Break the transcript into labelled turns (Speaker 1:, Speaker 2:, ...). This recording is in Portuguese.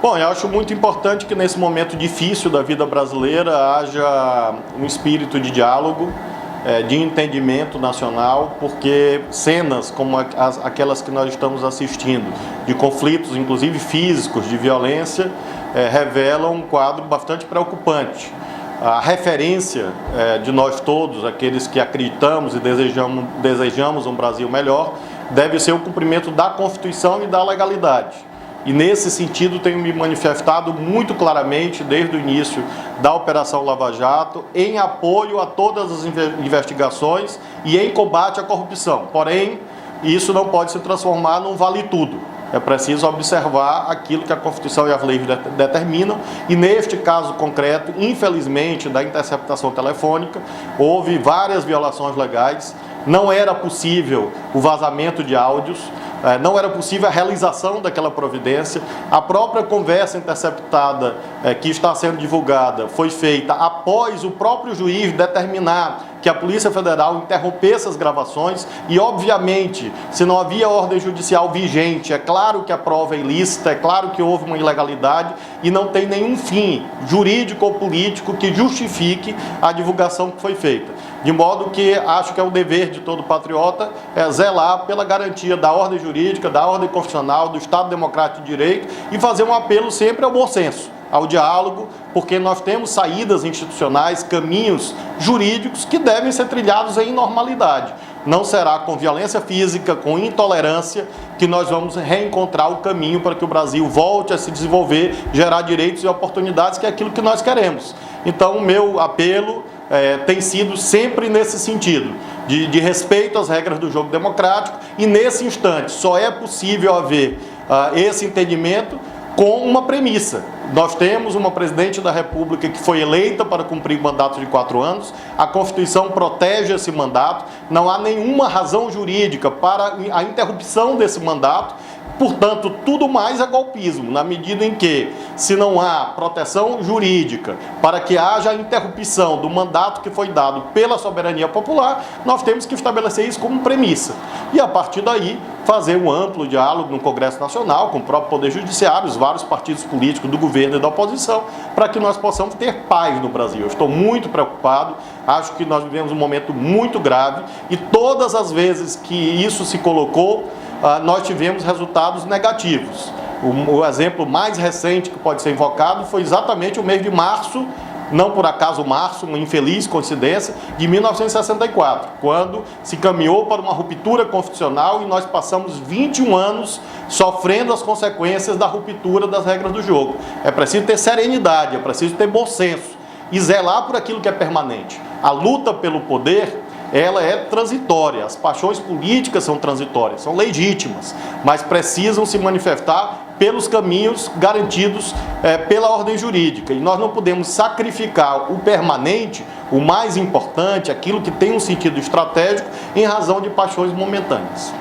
Speaker 1: Bom, eu acho muito importante que nesse momento difícil da vida brasileira haja um espírito de diálogo, de entendimento nacional, porque cenas como aquelas que nós estamos assistindo, de conflitos, inclusive físicos, de violência, revelam um quadro bastante preocupante. A referência de nós todos, aqueles que acreditamos e desejamos um Brasil melhor, deve ser o cumprimento da Constituição e da legalidade. E nesse sentido tenho me manifestado muito claramente desde o início da Operação Lava Jato em apoio a todas as investigações e em combate à corrupção. Porém, isso não pode se transformar num vale-tudo. É preciso observar aquilo que a Constituição e as leis determinam e neste caso concreto, infelizmente, da interceptação telefônica, houve várias violações legais, não era possível o vazamento de áudios, não era possível a realização daquela providência. A própria conversa interceptada que está sendo divulgada foi feita após o próprio juiz determinar que a Polícia Federal interrompesse as gravações e, obviamente, se não havia ordem judicial vigente, é claro que a prova é ilícita, é claro que houve uma ilegalidade e não tem nenhum fim jurídico ou político que justifique a divulgação que foi feita. De modo que acho que é o dever de todo patriota zelar pela garantia da ordem jurídica, da ordem constitucional, do Estado Democrático de Direito e fazer um apelo sempre ao bom senso, ao diálogo, porque nós temos saídas institucionais, caminhos jurídicos que devem ser trilhados em normalidade. Não será com violência física, com intolerância, que nós vamos reencontrar o caminho para que o Brasil volte a se desenvolver, gerar direitos e oportunidades, que é aquilo que nós queremos. Então, o meu apelo tem sido sempre nesse sentido, de respeito às regras do jogo democrático, e nesse instante só é possível haver esse entendimento com uma premissa. Nós temos uma presidente da República que foi eleita para cumprir o mandato de 4 anos, a Constituição protege esse mandato, não há nenhuma razão jurídica para a interrupção desse mandato. Portanto, tudo mais é golpismo, na medida em que, se não há proteção jurídica para que haja a interrupção do mandato que foi dado pela soberania popular, nós temos que estabelecer isso como premissa. E, a partir daí, fazer um amplo diálogo no Congresso Nacional, com o próprio Poder Judiciário, os vários partidos políticos do governo e da oposição, para que nós possamos ter paz no Brasil. Eu estou muito preocupado, acho que nós vivemos um momento muito grave e todas as vezes que isso se colocou, nós tivemos resultados negativos. O exemplo mais recente que pode ser invocado foi exatamente o mês de março, não por acaso março, uma infeliz coincidência, de 1964, quando se caminhou para uma ruptura constitucional e nós passamos 21 anos sofrendo as consequências da ruptura das regras do jogo. É preciso ter serenidade, é preciso ter bom senso e zelar por aquilo que é permanente. A luta pelo poder, ela é transitória, as paixões políticas são transitórias, são legítimas, mas precisam se manifestar pelos caminhos garantidos pela ordem jurídica. E nós não podemos sacrificar o permanente, o mais importante, aquilo que tem um sentido estratégico, em razão de paixões momentâneas.